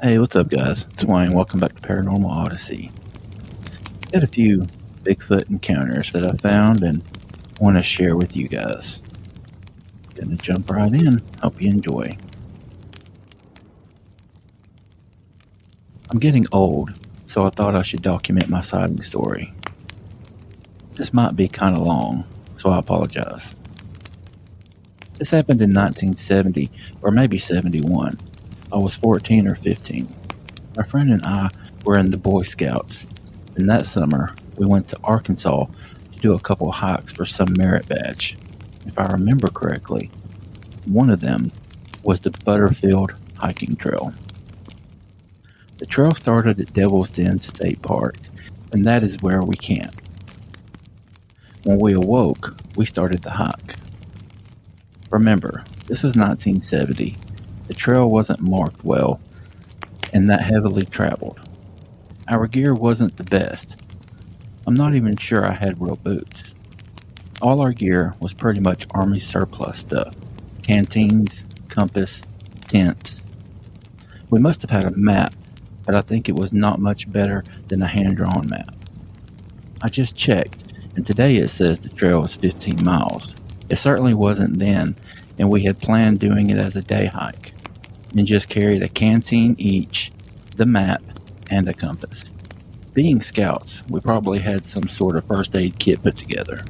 Hey, what's up, guys? It's Wayne. Welcome back to Paranormal Odyssey. Got a few Bigfoot encounters that I found and want to share with you guys. Gonna jump right in. Hope you enjoy. I'm getting old, so I thought I should document my sighting story. This might be kind of long, so I apologize. This happened in 1970, or maybe 71. I was 14 or 15. My friend and I were in the Boy Scouts, and that summer we went to Arkansas to do a couple hikes for some merit badge. If I remember correctly, one of them was the Butterfield hiking trail. The trail started at Devil's Den State Park, and that is where we camped. When we awoke, we started the hike. Remember, this was 1970. The trail wasn't marked well, and that heavily traveled. Our gear wasn't the best. I'm not even sure I had real boots. All our gear was pretty much Army surplus stuff. Canteens, compass, tents. We must have had a map, but I think it was not much better than a hand-drawn map. I just checked, and today it says the trail is 15 miles. It certainly wasn't then, and we had planned doing it as a day hike, and just carried a canteen each, the map, and a compass. Being scouts, we probably had some sort of first aid kit put together.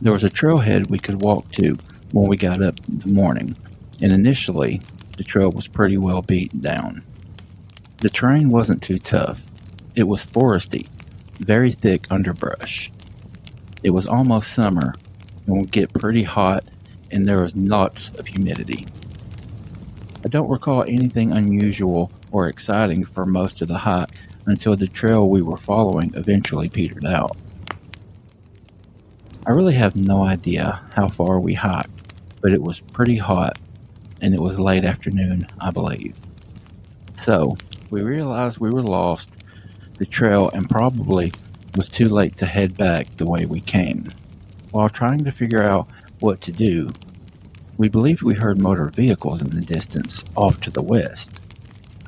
There was a trailhead we could walk to when we got up in the morning, and initially, the trail was pretty well beaten down. The terrain wasn't too tough. It was foresty, very thick underbrush. It was almost summer, and would get pretty hot, and there was lots of humidity. I don't recall anything unusual or exciting for most of the hike until the trail we were following eventually petered out. I really have no idea how far we hiked, but it was pretty hot, and it was late afternoon, I believe. So, we realized we were lost the trail and probably was too late to head back the way we came. While trying to figure out what to do, we believed we heard motor vehicles in the distance off to the west.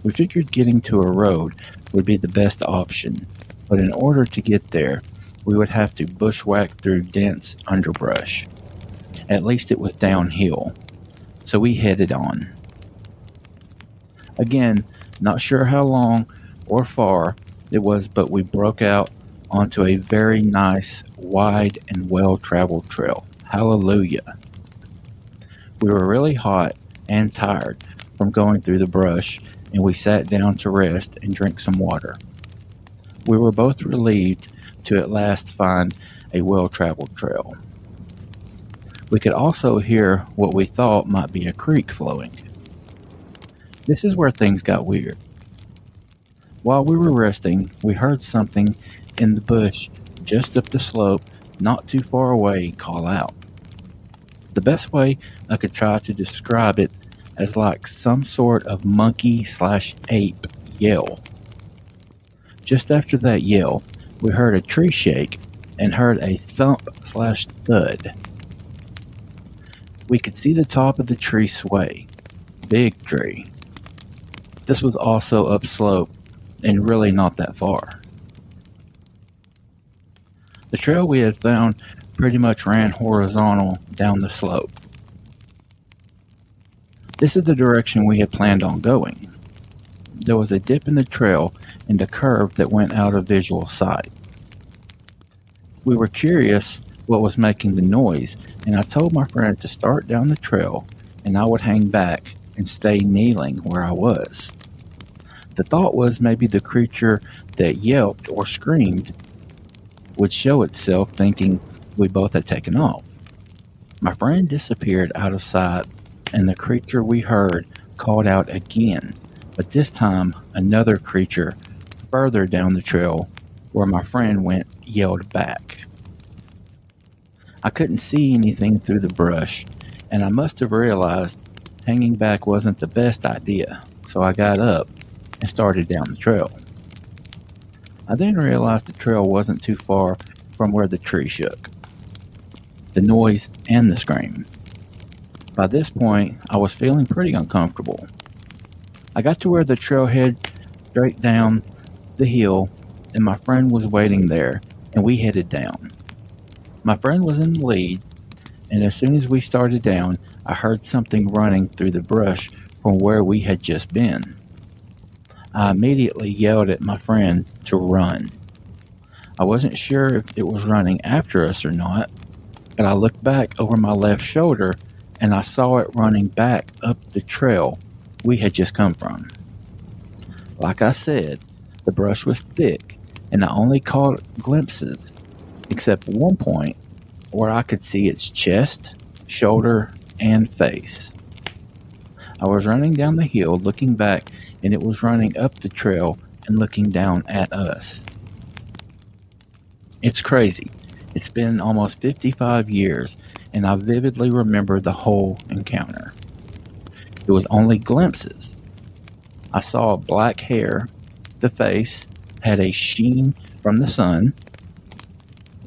We figured getting to a road would be the best option, but in order to get there, we would have to bushwhack through dense underbrush. At least it was downhill, so we headed on. Again, not sure how long or far it was, but we broke out onto a very nice, wide, and well-traveled trail. Hallelujah! We were really hot and tired from going through the brush, and we sat down to rest and drink some water. We were both relieved to at last find a well-traveled trail. We could also hear what we thought might be a creek flowing. This is where things got weird. While we were resting, we heard something in the bush just up the slope, not too far away, call out. The best way I could try to describe it as like some sort of monkey/ape yell. Just after that yell, we heard a tree shake and heard a thump/thud. We could see the top of the tree sway. Big tree. This was also upslope and really not that far. The trail we had found pretty much ran horizontal down the slope. This is the direction we had planned on going. There was a dip in the trail and a curve that went out of visual sight. We were curious what was making the noise, and I told my friend to start down the trail and I would hang back and stay kneeling where I was. The thought was maybe the creature that yelped or screamed would show itself, thinking we both had taken off. My friend disappeared out of sight, and the creature we heard called out again, but this time another creature further down the trail where my friend went yelled back. I couldn't see anything through the brush, and I must have realized hanging back wasn't the best idea, so I got up and started down the trail. I then realized the trail wasn't too far from where the tree shook, the noise, and the scream. By this point, I was feeling pretty uncomfortable. I got to where the trail head straight down the hill, and my friend was waiting there, and we headed down. My friend was in the lead, and as soon as we started down, I heard something running through the brush from where we had just been. I immediately yelled at my friend to run. I wasn't sure if it was running after us or not, but I looked back over my left shoulder and I saw it running back up the trail we had just come from. Like I said, the brush was thick and I only caught glimpses, except one point where I could see its chest, shoulder, and face. I was running down the hill looking back, and it was running up the trail and looking down at us. It's crazy. It's been almost 55 years, and I vividly remember the whole encounter. It was only glimpses. I saw black hair. The face had a sheen from the sun.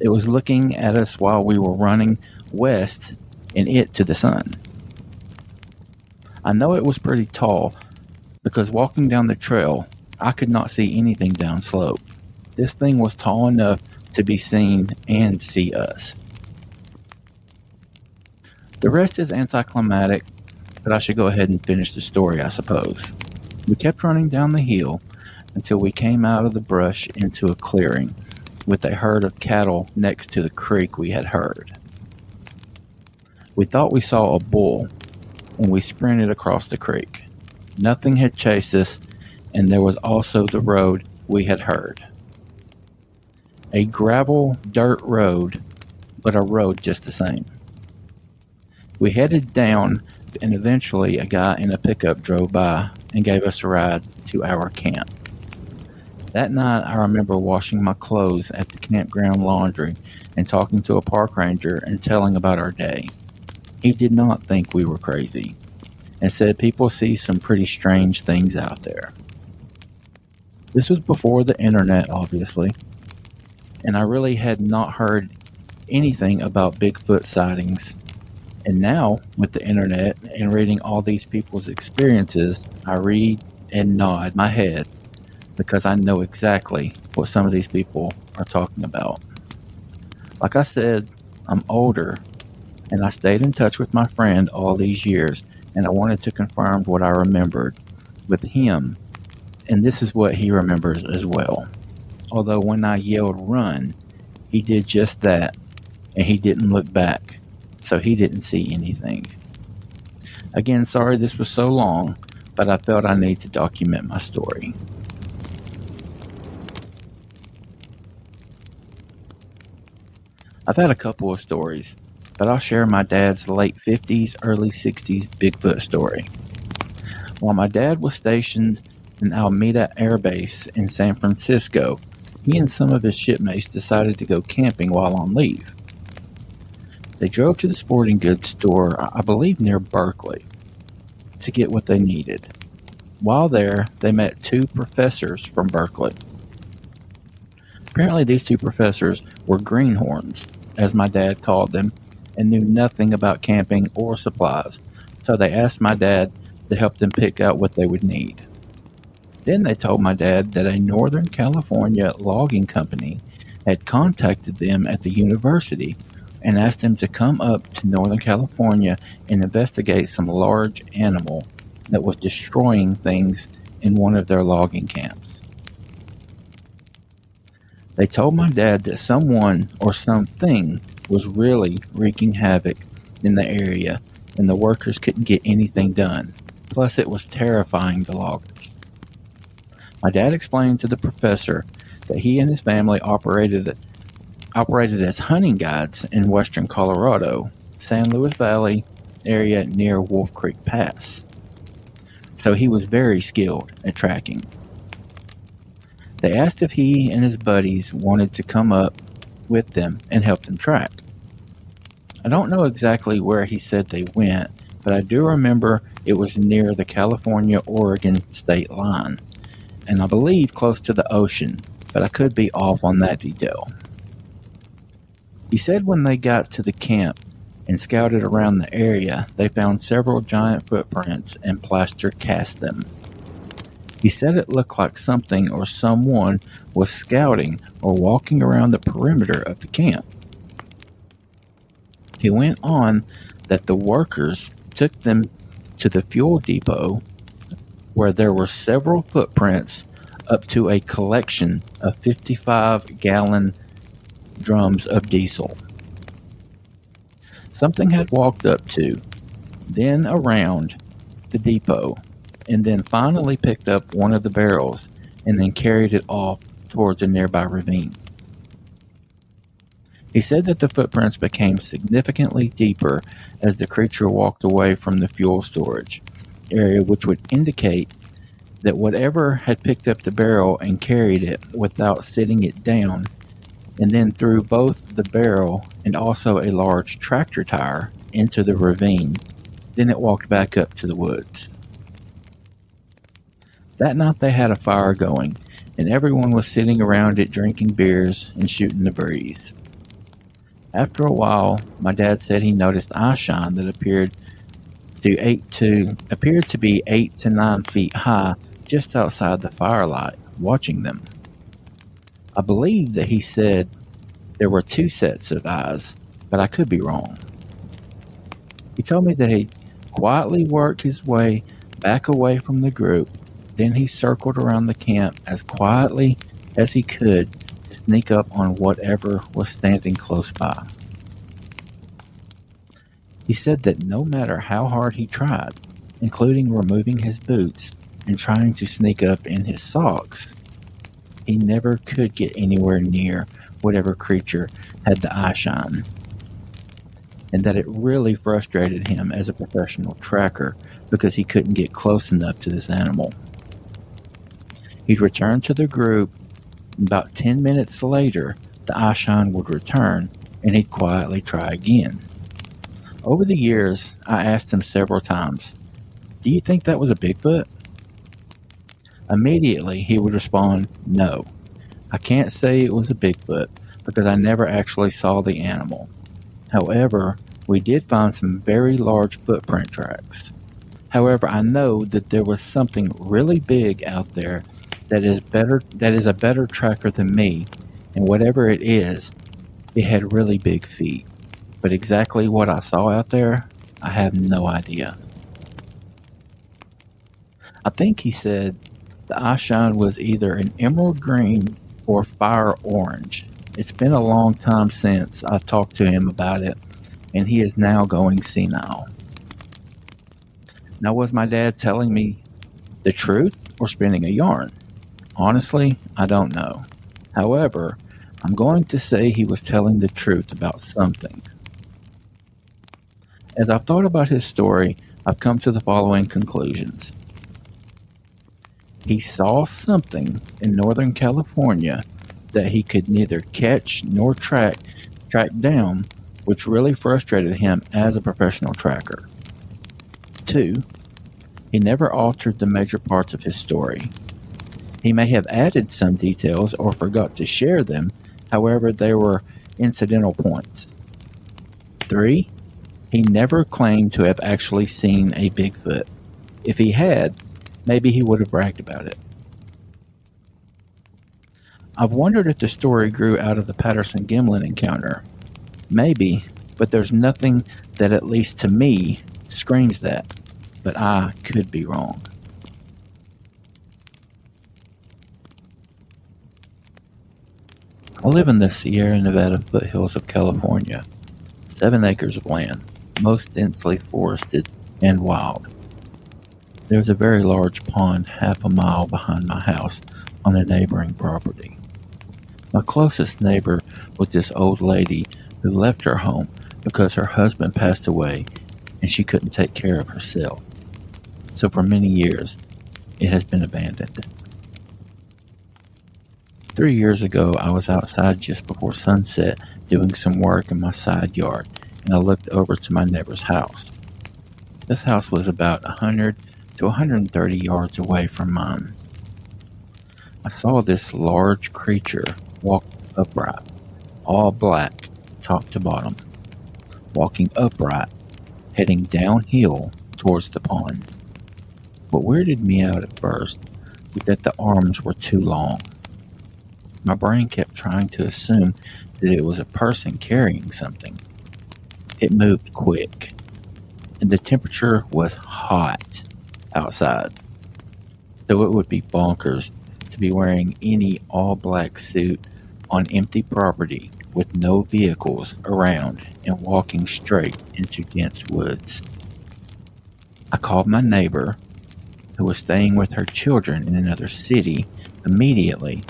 It was looking at us while we were running west and it to the sun. I know it was pretty tall because walking down the trail, I could not see anything down slope. This thing was tall enough to be seen and see us. The rest is anticlimactic, but I should go ahead and finish the story, I suppose. We kept running down the hill until we came out of the brush into a clearing with a herd of cattle next to the creek we had heard. We thought we saw a bull, and we sprinted across the creek. Nothing had chased us, and there was also the road we had heard. A gravel dirt road, but a road just the same. We headed down, and eventually a guy in a pickup drove by and gave us a ride to our camp. That night, I remember washing my clothes at the campground laundry and talking to a park ranger and telling about our day. He did not think we were crazy and said people see some pretty strange things out there. This was before the internet, obviously, and I really had not heard anything about Bigfoot sightings. And now, with the internet and reading all these people's experiences, I read and nod my head because I know exactly what some of these people are talking about. Like I said, I'm older, and I stayed in touch with my friend all these years, and I wanted to confirm what I remembered with him, and this is what he remembers as well. Although when I yelled run, he did just that, and he didn't look back, so he didn't see anything. Again, sorry this was so long, but I felt I need to document my story. I've had a couple of stories, but I'll share my dad's late 50s, early 60s Bigfoot story. While my dad was stationed in Alameda Air Base in San Francisco, he and some of his shipmates decided to go camping while on leave. They drove to the sporting goods store, I believe near Berkeley, to get what they needed. While there, they met two professors from Berkeley. Apparently these two professors were greenhorns, as my dad called them, and knew nothing about camping or supplies, so they asked my dad to help them pick out what they would need. Then they told my dad that a Northern California logging company had contacted them at the university and asked him to come up to Northern California and investigate some large animal that was destroying things in one of their logging camps. They told my dad that someone or something was really wreaking havoc in the area and the workers couldn't get anything done. Plus, it was terrifying the loggers. My dad explained to the professor that he and his family operated as hunting guides in western Colorado, San Luis Valley area near Wolf Creek Pass. So he was very skilled at tracking. They asked if he and his buddies wanted to come up with them and help them track. I don't know exactly where he said they went, but I do remember it was near the California-Oregon state line, and I believe close to the ocean, but I could be off on that detail. He said when they got to the camp and scouted around the area, they found several giant footprints and plaster cast them. He said it looked like something or someone was scouting or walking around the perimeter of the camp. He went on that the workers took them to the fuel depot where there were several footprints up to a collection of 55-gallon drums of diesel. Something had walked up to, then around the depot, and then finally picked up one of the barrels and then carried it off towards a nearby ravine. He said that the footprints became significantly deeper as the creature walked away from the fuel storage area, which would indicate that whatever had picked up the barrel and carried it without sitting it down, and then threw both the barrel and also a large tractor tire into the ravine, then it walked back up to the woods. That night they had a fire going, and everyone was sitting around it drinking beers and shooting the breeze. After a while, my dad said he noticed eyeshine that appeared to be 8 to 9 feet high just outside the firelight, watching them. I believe that he said there were 2 sets of eyes, but I could be wrong. He told me that he quietly worked his way back away from the group, then he circled around the camp as quietly as he could to sneak up on whatever was standing close by. He said that no matter how hard he tried, including removing his boots and trying to sneak up in his socks, he never could get anywhere near whatever creature had the eyeshine, and that it really frustrated him as a professional tracker because he couldn't get close enough to this animal. He'd return to the group, and about 10 minutes later, the eyeshine would return, and he'd quietly try again. Over the years, I asked him several times, "Do you think that was a Bigfoot?" Immediately, he would respond, "No, I can't say it was a Bigfoot because I never actually saw the animal. However, we did find some very large footprint tracks. However, I know that there was something really big out there that is a better tracker than me, and whatever it is, it had really big feet. But exactly what I saw out there, I have no idea." I think he said the eyeshine was either an emerald green or fire orange. It's been a long time since I talked to him about it, and he is now going senile. Now, was my dad telling me the truth or spinning a yarn? Honestly, I don't know. However, I'm going to say he was telling the truth about something. As I've thought about his story, I've come to the following conclusions. He saw something in Northern California that he could neither catch nor track down, which really frustrated him as a professional tracker. 2, he never altered the major parts of his story. He may have added some details or forgot to share them, however, they were incidental points. 3, he never claimed to have actually seen a Bigfoot. If he had, maybe he would have bragged about it. I've wondered if the story grew out of the Patterson-Gimlin encounter. Maybe, but there's nothing that, at least to me, screams that. But I could be wrong. I live in the Sierra Nevada foothills of California. 7 acres of land, most densely forested and wild. There's a very large pond half a mile behind my house on a neighboring property. My closest neighbor was this old lady who left her home because her husband passed away and she couldn't take care of herself. So for many years, it has been abandoned. 3 years ago, I was outside just before sunset doing some work in my side yard, and I looked over to my neighbor's house. This house was about 100 to 130 yards away from mine. I saw this large creature walk upright, all black, top to bottom, walking upright, heading downhill towards the pond. What weirded me out at first but that the arms were too long. My brain kept trying to assume that it was a person carrying something. It moved quick, and the temperature was hot outside. So it would be bonkers to be wearing any all-black suit on empty property with no vehicles around and walking straight into dense woods. I called my neighbor, who was staying with her children in another city, immediately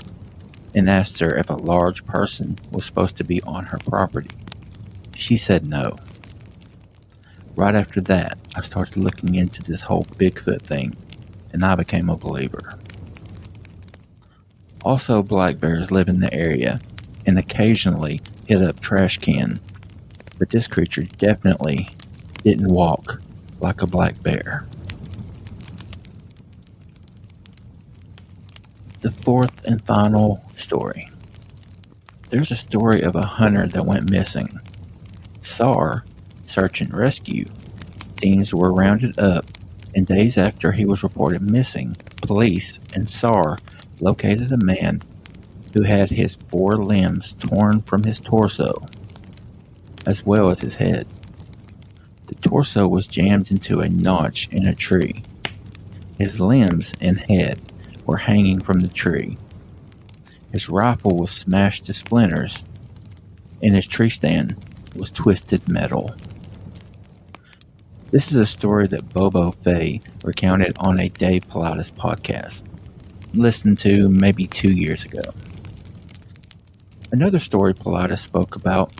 and asked her if a large person was supposed to be on her property. She said no. Right after that, I started looking into this whole Bigfoot thing, and I became a believer. Also, black bears live in the area and occasionally hit up trash cans, but this creature definitely didn't walk like a black bear. The fourth and final story. There's a story of a hunter that went missing. SAR, search and rescue, teams were rounded up, and days after he was reported missing, police and SAR located a man who had his 4 limbs torn from his torso, as well as his head. The torso was jammed into a notch in a tree. His limbs and head were hanging from the tree. His rifle was smashed to splinters, and his tree stand was twisted metal. This is a story that Bobo Fay recounted on a Dave Pilatus podcast, listened to maybe 2 years ago. Another story Pilatus spoke about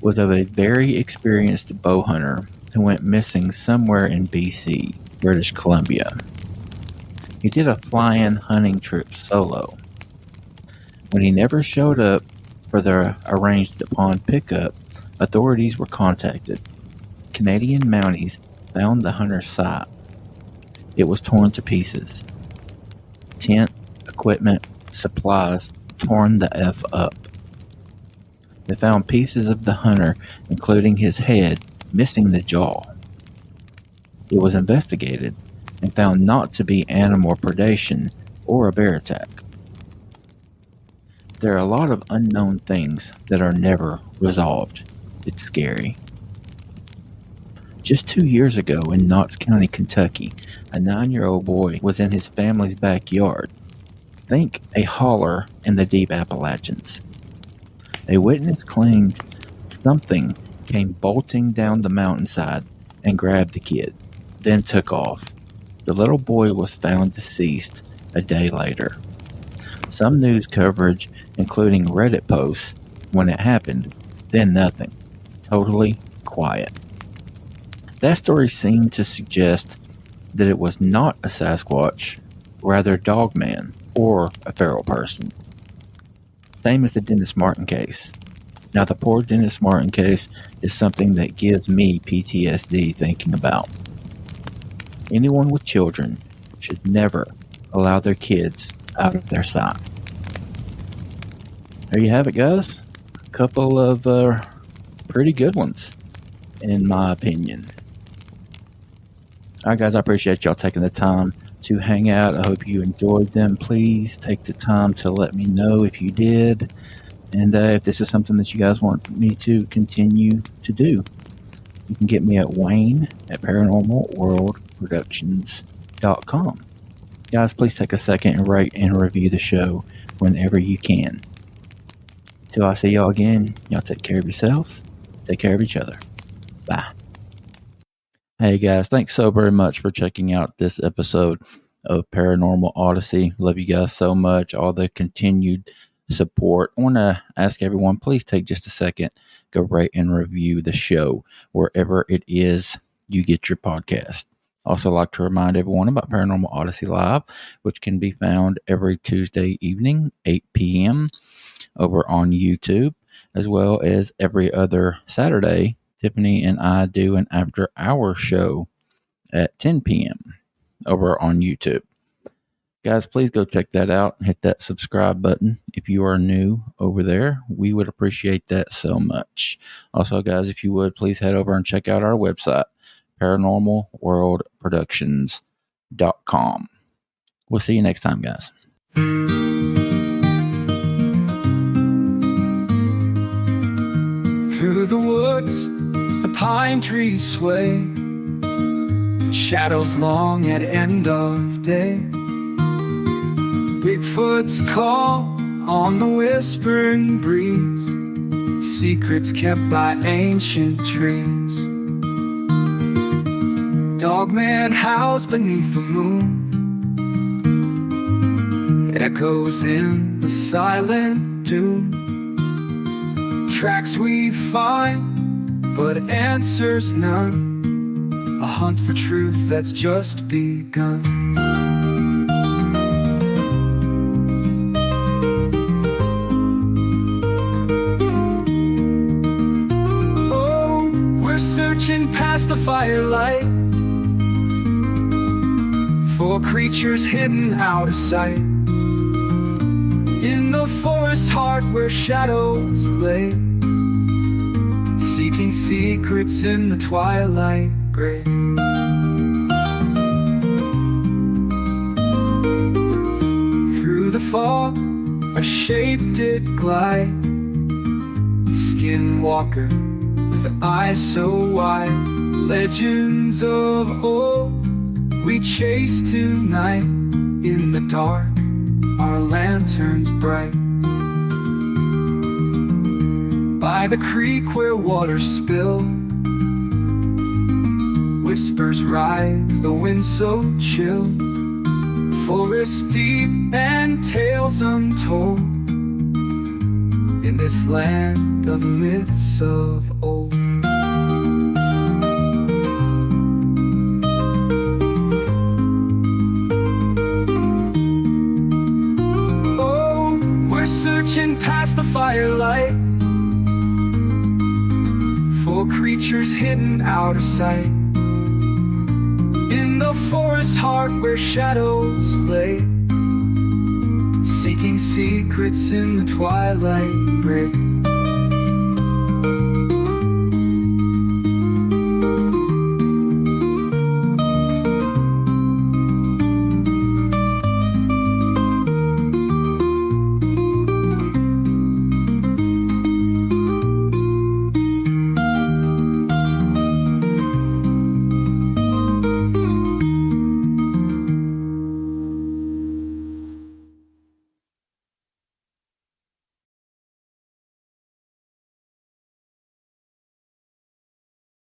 was of a very experienced bow hunter who went missing somewhere in BC, British Columbia. He did a fly-in hunting trip solo. When he never showed up for the arranged upon pickup, authorities were contacted. Canadian Mounties found the hunter's site. It was torn to pieces. Tent, equipment, supplies torn the F up. They found pieces of the hunter, including his head, missing the jaw. It was investigated and found not to be animal predation or a bear attack. There are a lot of unknown things that are never resolved. It's scary. Just 2 years ago in Knox County, Kentucky, a 9-year-old boy was in his family's backyard. Think a holler in the deep Appalachians. A witness claimed something came bolting down the mountainside and grabbed the kid, then took off. The little boy was found deceased a day later. Some news coverage, including Reddit posts when it happened, then nothing. Totally quiet. That story seemed to suggest that it was not a Sasquatch, rather Dogman or a feral person. Same as the Dennis Martin case. Now, the poor Dennis Martin case is something that gives me PTSD thinking about. Anyone with children should never allow their kids out of their sight. There you have it, guys. A couple of pretty good ones, in my opinion. All right, guys, I appreciate y'all taking the time to hang out. I hope you enjoyed them. Please take the time to let me know if you did, and if this is something that you guys want me to continue to do. You can get me at Wayne at paranormalworldproductions.com. Guys, please take a second and rate and review the show whenever you can. Till I see y'all again, y'all take care of yourselves, take care of each other. Bye. Hey guys, thanks so very much for checking out this episode of Paranormal Odyssey. Love you guys so much, all the continued support. I want to ask everyone, please take just a second, go rate and review the show wherever it is you get your podcast. Also like to remind everyone about Paranormal Odyssey Live, which can be found every Tuesday evening, 8 p.m. over on YouTube, as well as every other Saturday. Tiffany and I do an after-hour show at 10 p.m. over on YouTube. Guys, please go check that out and hit that subscribe button if you are new over there. We would appreciate that so much. Also, guys, if you would, please head over and check out our website, paranormalworldproductions.com. We'll see you next time, guys. Through the woods, the pine trees sway, shadows long at end of day. Bigfoot's call on the whispering breeze, secrets kept by ancient trees. Dogman howls beneath the moon, echoes in the silent doom. Tracks we find, but answers none, a hunt for truth that's just begun. Oh, we're searching past the firelight for creatures hidden out of sight, in the forest heart where shadows lay, seeking secrets in the twilight gray. Through the fog, a shape did glide, skinwalker with eyes so wide. Legends of old we chase tonight, in the dark our lanterns bright. By the creek where waters spill, whispers ride, the wind so chill. Forest deep and tales untold, in this land of myths of old. Oh, we're searching past the firelight for creatures hidden out of sight, in the forest heart where shadows lay, seeking secrets in the twilight gray.